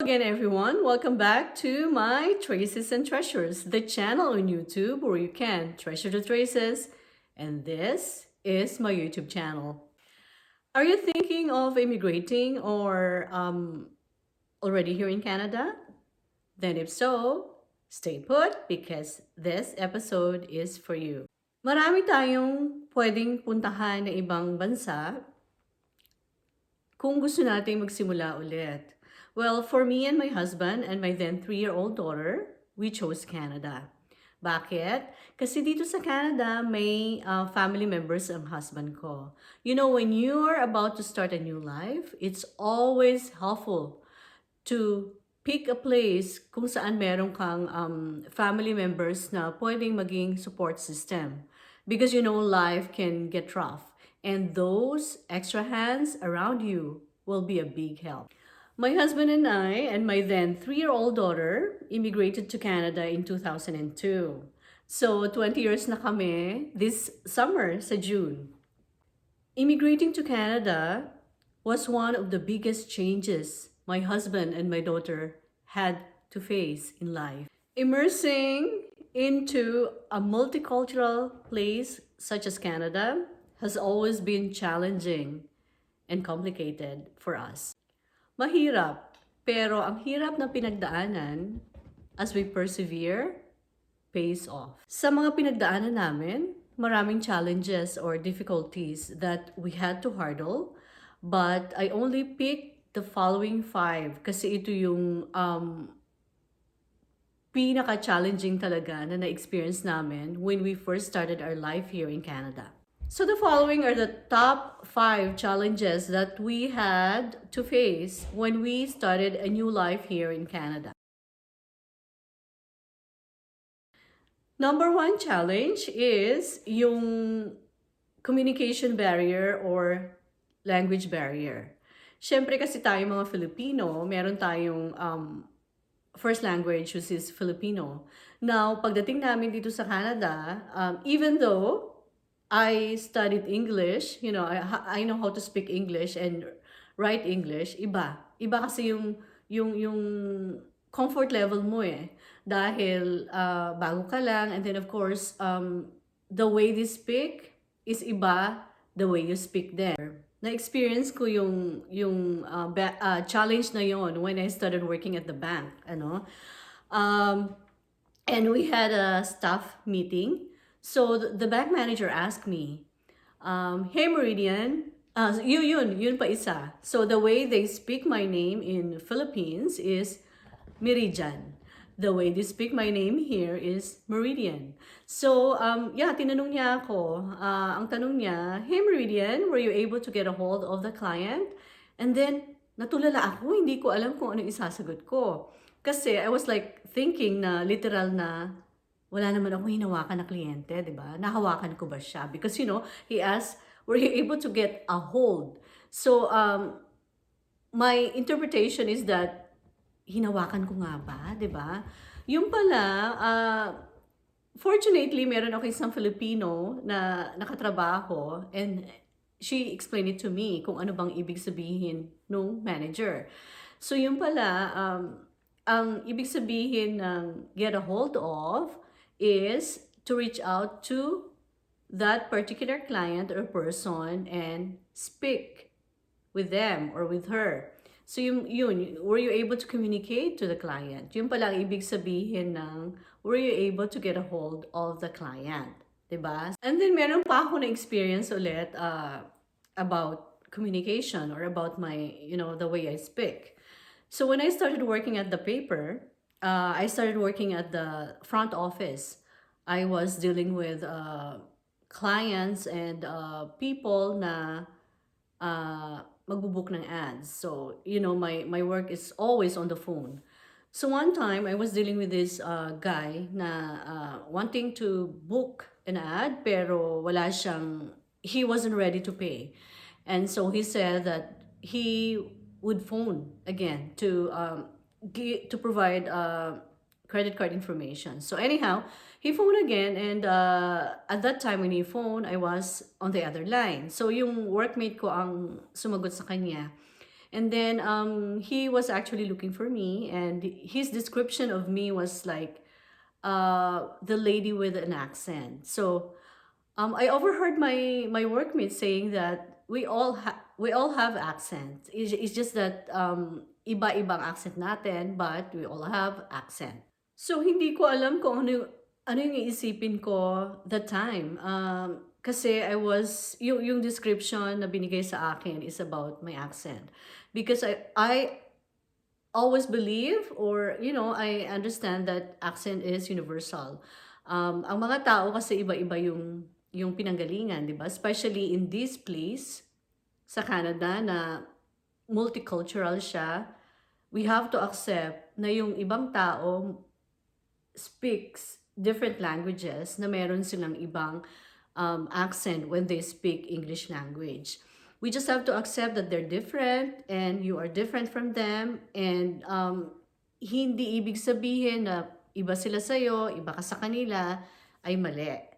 Again, everyone, welcome back to my Traces and Treasures, the channel on YouTube where you can treasure the traces. And this is my YouTube channel. Are you thinking of immigrating or already here in Canada? Then if so, stay put because this episode is for you. Marami tayong pwedeng puntahan na ibang bansa kung gusto natin magsimula ulit. Well, for me and my husband and my then 3-year-old daughter, we chose Canada. Bakit? Kasi dito sa Canada, may family members ang husband ko. You know, when you're about to start a new life, it's always helpful to pick a place kung saan meron kang family members na pwedeng maging support system. Because you know, life can get rough. And those extra hands around you will be a big help. My husband and I and my then 3-year-old daughter immigrated to Canada in 2002. So 20 years na kami this summer sa June. Immigrating to Canada was one of the biggest changes my husband and my daughter had to face in life. Immersing into a multicultural place such as Canada has always been challenging and complicated for us. Mahirap, pero ang hirap na pinagdaanan as we persevere pays off. Sa mga pinagdaanan namin, maraming challenges or difficulties that we had to hurdle, but I only picked the following 5 kasi ito yung pinaka-challenging talaga na na-experience namin when we first started our life here in Canada. So the following are the top 5 challenges that we had to face when we started a new life here in Canada. Number 1 challenge is yung communication barrier or language barrier. Siyempre kasi tayo mga Filipino, meron tayong first language which is Filipino. Now, pagdating namin dito sa Canada, even though I studied English, you know, I know how to speak English and write English, iba. Iba kasi yung comfort level mo eh. Dahil bago ka lang, and then of course, the way they speak is iba the way you speak there. Na-experience ko yung challenge na yon when I started working at the bank, ano. And we had a staff meeting. So the bank manager asked me, "Hey Meridian, yun pa isa. So the way they speak my name in Philippines is Meridian. The way they speak my name here is Meridian." So tinanong niya ako. Ang tanong niya, "Hey Meridian, were you able to get a hold of the client?" And then natulala ako, hindi ko alam kung ano isasagot ko. Kasi I was like thinking na literal na wala naman akong hinawakan na kliyente, di ba? Nahawakan ko ba siya? Because, you know, he asked, were you able to get a hold? So, my interpretation is that, hinawakan ko nga ba? Di ba? Yung pala, fortunately, meron ako isang Filipino na nakatrabaho and she explained it to me kung ano bang ibig sabihin nung manager. So, yung pala, ang ibig sabihin ng get a hold of is to reach out to that particular client or person and speak with them or with her. So yun, were you able to communicate to the client? Yun pala ang ibig sabihin ng were you able to get a hold of the client, diba? And then meron pa ako na experience ulit about communication or about my, you know, the way I speak. So when I started working at the paper, I started working at the front office. I was dealing with clients and people na magbubook ng ads. So, you know, my work is always on the phone. So one time, I was dealing with this guy na wanting to book an ad pero wala siyang, he wasn't ready to pay. And so he said that he would phone again to provide credit card information. So anyhow, he phoned again and at that time when he phoned, I was on the other line. So yung workmate ko ang sumagot sa kanya. And then he was actually looking for me, and his description of me was like the lady with an accent. So I overheard my workmates saying that we all have accents. It's just that iba-ibang accent natin, but we all have accent. So hindi ko alam kung ano yung iisipin ko that time. Kasi yung description na binigay sa akin is about my accent. Because I always believe, or I understand that accent is universal. Ang mga tao kasi iba-iba yung pinanggalingan, di ba? Especially in this place sa Canada na multicultural siya, we have to accept na yung ibang tao speaks different languages, na meron silang ibang accent when they speak English language. We just have to accept that they're different and you are different from them, and hindi ibig sabihin na iba sila sa'yo, iba ka sa kanila, ay mali.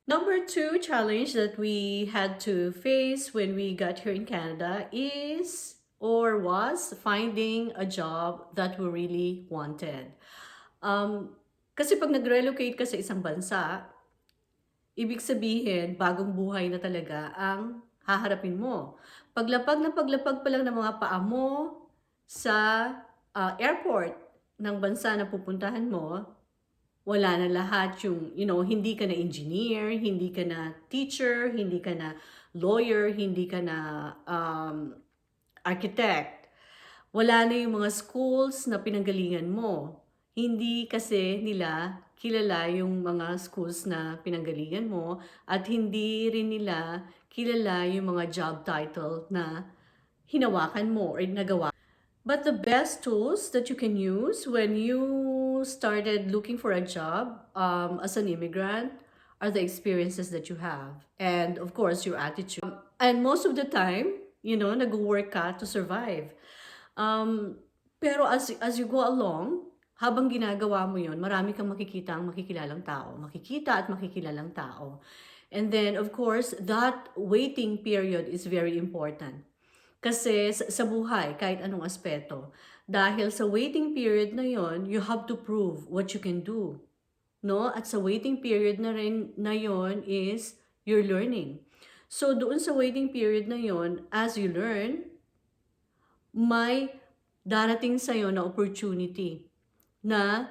Number 2 challenge that we had to face when we got here in Canada is or was finding a job that we really wanted. Kasi pag nag-relocate ka sa isang bansa, ibig sabihin, bagong buhay na talaga ang haharapin mo. Paglapag na paglapag pa lang ng mga paa mo sa airport ng bansa na pupuntahan mo, wala na lahat yung, hindi ka na engineer, hindi ka na teacher, hindi ka na lawyer, hindi ka na architect. Wala na yung mga schools na pinanggalingan mo. Hindi kasi nila kilala yung mga schools na pinanggalingan mo, at hindi rin nila kilala yung mga job title na hinawakan mo or nagawa. But the best tools that you can use when you started looking for a job as an immigrant are the experiences that you have. And of course, your attitude. And most of the time, nag-work ka to survive. Pero as you go along, habang ginagawa mo yon, marami kang makikilalang tao. Makikita at makikilalang tao. And then, of course, that waiting period is very important. Kasi sa buhay, kahit anong aspeto, dahil sa waiting period na yon, you have to prove what you can do. No? At sa waiting period na rin na yon is you're learning. So doon sa waiting period na yon, as you learn, may darating sa'yo na opportunity na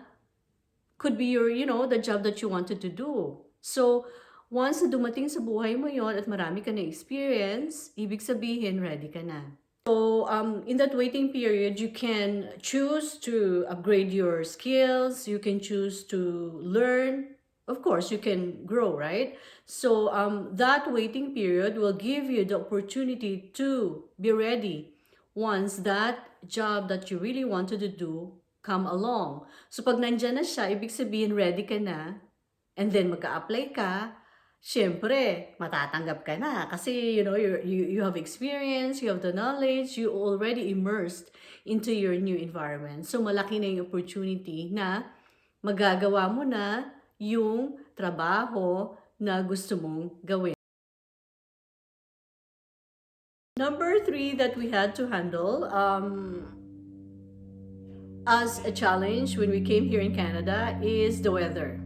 could be your, the job that you wanted to do. So, once na dumating sa buhay mo yon at marami ka na experience, ibig sabihin, ready ka na. So, in that waiting period, you can choose to upgrade your skills, you can choose to learn, of course, you can grow, right? So, that waiting period will give you the opportunity to be ready once that job that you really wanted to do come along. So, pag nandyan na siya, ibig sabihin, ready ka na, and then mag-a-apply ka, syempre, matatanggap ka na. Kasi, you have experience, you have the knowledge, you already immersed into your new environment. So, malaki na yung opportunity na magagawa mo na yung trabaho na gusto mong gawin. Number 3 that we had to handle as a challenge when we came here in Canada is the weather.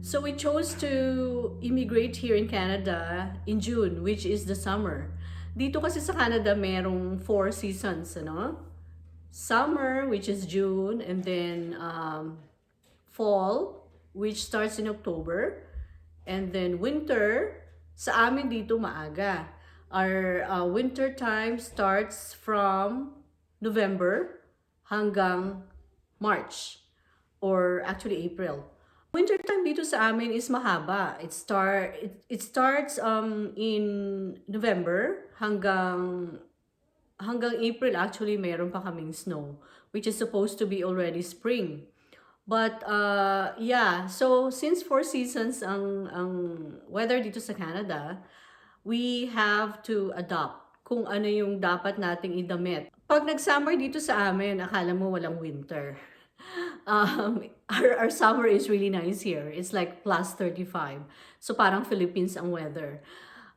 So we chose to immigrate here in Canada in June, which is the summer. Dito kasi sa Canada merong 4 seasons, Summer, which is June, and then fall, which starts in October, and then winter. Sa amin dito maaga. Our winter time starts from November hanggang March, or actually April. Winter time dito sa amin is mahaba. It starts in November hanggang April. Actually, mayroon pa kaming snow, which is supposed to be already spring. But yeah, so since 4 seasons ang weather dito sa Canada, we have to adopt kung ano yung dapat nating idamit. Pag nag-summer dito sa amin, akala mo walang winter. Our summer is really nice here. It's like plus 35. So parang Philippines ang weather.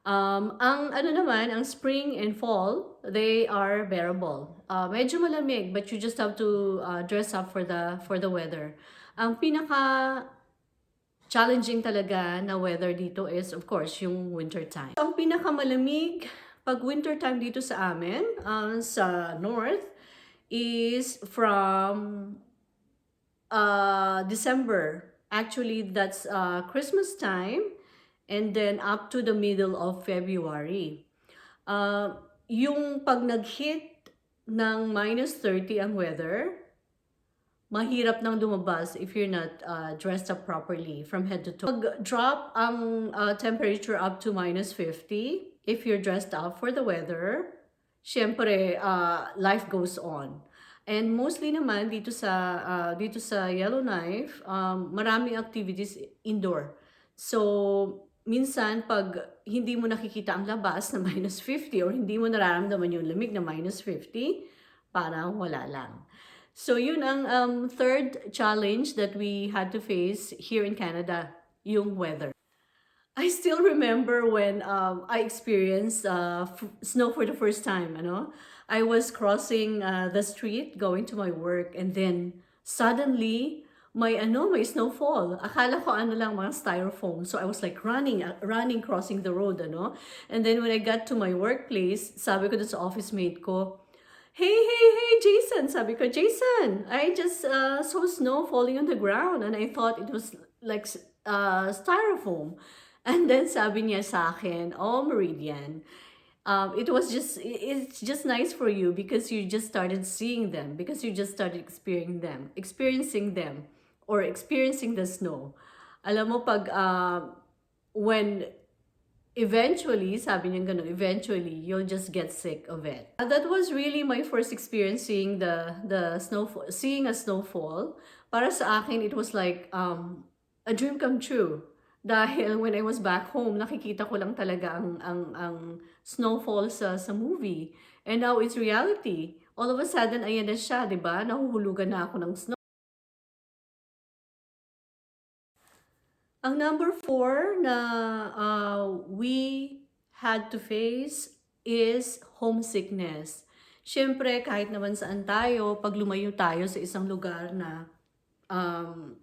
Ang ano naman, ang spring and fall, they are bearable. Medyo malamig, but you just have to dress up for the weather. Ang pinaka challenging talaga na weather dito is, of course, yung winter time. Ang pinaka malamig pag winter time dito sa amin, sa north, is from December. Actually, that's Christmas time, and then up to the middle of February. Yung pag nag-hit ng -30 ang weather, mahirap nang lumabas if you're not dressed up properly from head to toe. Pag-drop ang temperature up to -50, if you're dressed up for the weather, syempre, life goes on. And mostly naman dito sa Yellowknife, maraming activities indoor. So, minsan pag hindi mo nakikita ang labas na -50 or hindi mo nararamdaman yung lamig na -50, parang wala lang. So yun ang third challenge that we had to face here in Canada, yung weather. I still remember when I experienced snow for the first time, ano? I was crossing the street going to my work, and then suddenly may snowfall. Akala ko ano lang, mga styrofoam. So I was like running crossing the road, ano? And then when I got to my workplace, sabi ko dun sa office mate ko, hey, Jason! Sabi ko, Jason, I just saw snow falling on the ground and I thought it was like styrofoam. And then sabi niya sa akin, oh, Meridian, it's just nice for you because you just started seeing them, because you just started experiencing them, or experiencing the snow. Alam mo, when eventually, sabi niya ganun, eventually, you'll just get sick of it. That was really my first experience seeing the snowfall, seeing a snowfall. Para sa akin, it was like a dream come true. Dahil when I was back home, nakikita ko lang talaga ang snowfall sa movie. And now it's reality. All of a sudden, ayan na siya, di ba? Nahuhulugan na ako ng snow. Ang number 4 na we had to face is homesickness. Siyempre, kahit naman saan tayo, pag lumayo tayo sa isang lugar na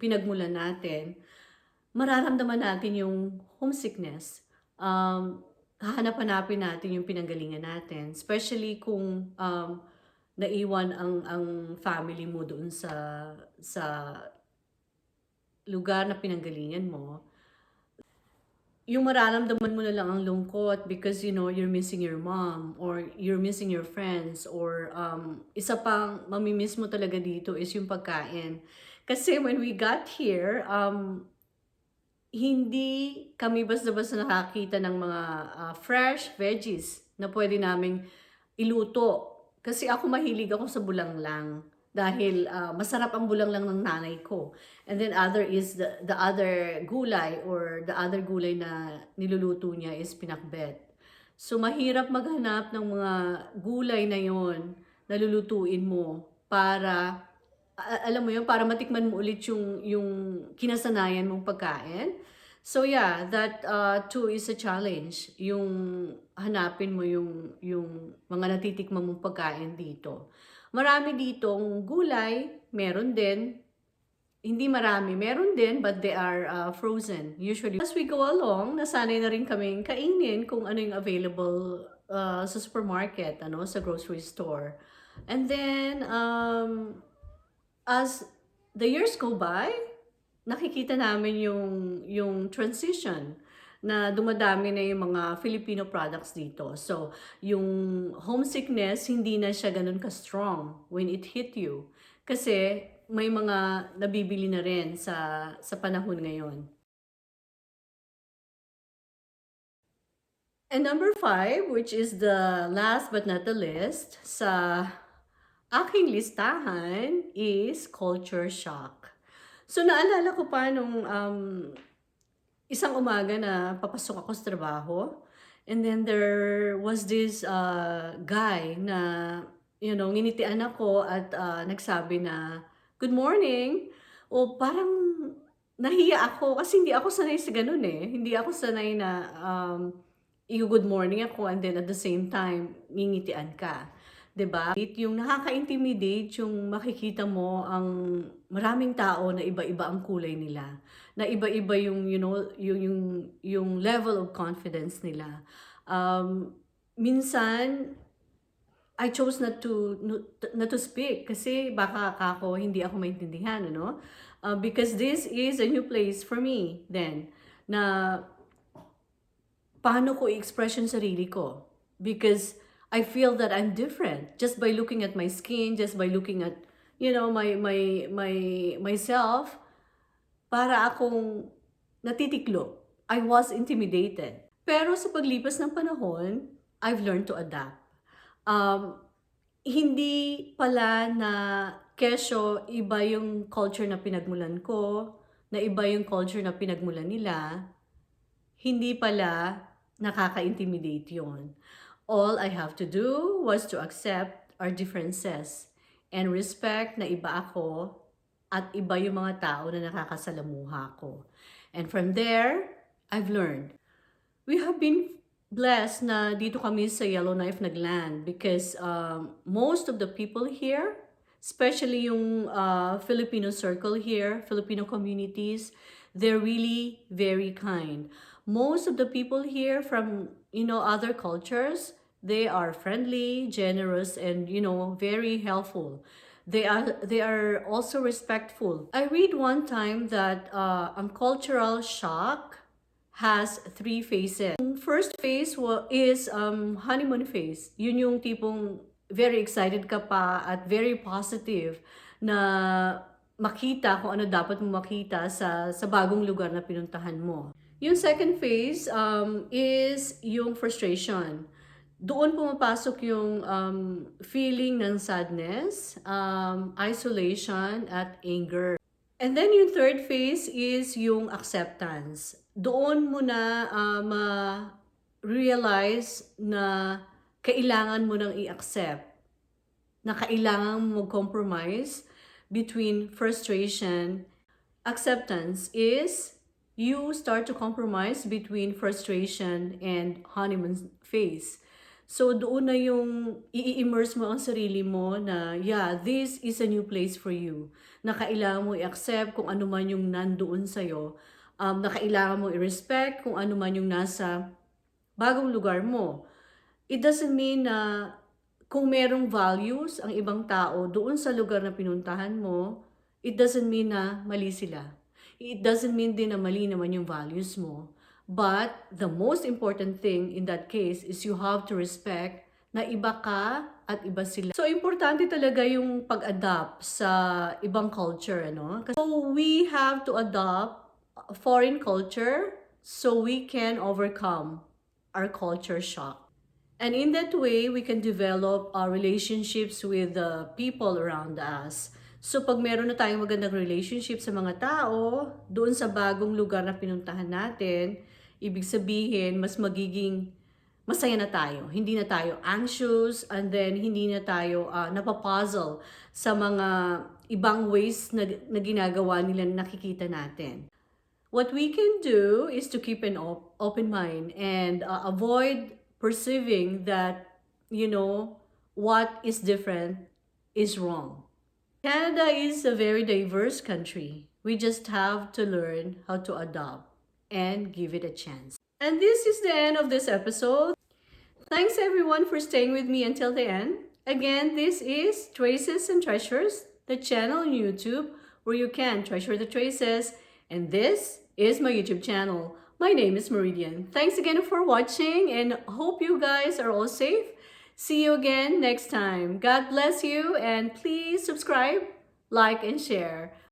pinagmulan natin, mararamdaman natin yung homesickness. Hahanap-hanapin natin yung pinanggalingan natin. Especially kung naiwan ang family mo doon sa lugar na pinanggalingan mo, yung mararamdaman mo na lang ang lungkot because you're missing your mom or you're missing your friends, or isa pang mamimiss mo talaga dito is yung pagkain. Kasi when we got here, hindi kami basta-basta nakakita ng mga fresh veggies na pwede naming iluto. Kasi ako mahilig ako sa bulanglang. Dahil masarap ang bulanglang ng nanay ko. And then other is the other gulay, or the other gulay na niluluto niya is pinakbet. So mahirap maghanap ng mga gulay na yon na lulutuin mo para alam mo yun, para matikman mo ulit yung kinasanayan mong pagkain. So yeah, that too is a challenge. Yung hanapin mo yung mga natitikman mong pagkain dito. Marami ditong gulay, meron din. Hindi marami, meron din, but they are frozen. Usually, as we go along, nasanay na rin kaming kainin kung ano yung available sa supermarket, sa grocery store. And then, as the years go by, nakikita namin yung transition na dumadami na yung mga Filipino products dito. So, yung homesickness, hindi na siya ganun ka-strong when it hit you. Kasi may mga nabibili na rin sa panahon ngayon. And number 5, which is the last but not the least, sa aking listahan is culture shock. So, naalala ko pa nung isang umaga na papasok ako sa trabaho, and then there was this guy na, nginitian ako at nagsabi na, "Good morning." O parang nahiya ako kasi hindi ako sanay sa ganun eh. Hindi ako sanay na i-good morning ako and then at the same time, ngingitian ka. 'Di ba? Yung nakaka-intimidate yung makikita mo ang maraming tao na iba-iba ang kulay nila, na iba-iba yung yung level of confidence nila. Minsan I chose not to speak kasi baka ako hindi ako maintindihan, ano? Because this is a new place for me then na paano ko i-express yung sarili ko. Because I feel that I'm different just by looking at my skin, just by looking at, myself, para akong natitiklo. I was intimidated. Pero sa paglipas ng panahon, I've learned to adapt. Hindi pala na kesyo iba yung culture na pinagmulan ko, na iba yung culture na pinagmulan nila, hindi pala nakaka-intimidate yon. All I have to do was to accept our differences and respect na iba ako at iba yung mga tao na nakakasalamuha ko. And from there, I've learned. We have been blessed na dito kami sa Yellowknife nagland because most of the people here, especially yung Filipino circle here, Filipino communities, they're really very kind. Most of the people here from, other cultures, they are friendly, generous, and, very helpful. They are also respectful. I read one time that ang cultural shock has 3 phases. Yung first phase is honeymoon phase. Yun yung tipong very excited ka pa at very positive na makita kung ano dapat mo makita sa bagong lugar na pinuntahan mo. Yung second phase is yung frustration. Doon pumapasok yung feeling ng sadness, isolation, at anger. And then yung third phase is yung acceptance. Doon mo na ma-realize na kailangan mo nang i-accept, na kailangan mo mag-compromise between frustration. Acceptance is you start to compromise between frustration and honeymoon phase. So doon na yung i-immerse mo ang sarili mo na, yeah, this is a new place for you. Na kailangan mo i-accept kung ano man yung nandoon sa'yo. Na kailangan mo i-respect kung ano man yung nasa bagong lugar mo. It doesn't mean na kung merong values ang ibang tao doon sa lugar na pinuntahan mo, it doesn't mean na mali sila. It doesn't mean din na mali naman yung values mo. But the most important thing in that case is you have to respect na iba ka at iba sila. So, importante talaga yung pag-adapt sa ibang culture, ano? So, we have to adopt foreign culture so we can overcome our culture shock. And in that way, we can develop our relationships with the people around us. So, pag meron na tayong magandang relationship sa mga tao, doon sa bagong lugar na pinuntahan natin, ibig sabihin, mas magiging masaya na tayo. Hindi na tayo anxious, and then hindi na tayo napapuzzle sa mga ibang ways na ginagawa nila na nakikita natin. What we can do is to keep an open mind and avoid perceiving that, what is different is wrong. Canada is a very diverse country. We just have to learn how to adopt and give it a chance. And this is the end of this episode. Thanks everyone for staying with me until the end. Again, this is Traces and Treasures, the channel on YouTube where you can treasure the traces. And this is my YouTube channel. My name is Meridian. Thanks again for watching and hope you guys are all safe. See you again next time. God bless you and please subscribe, like, and share.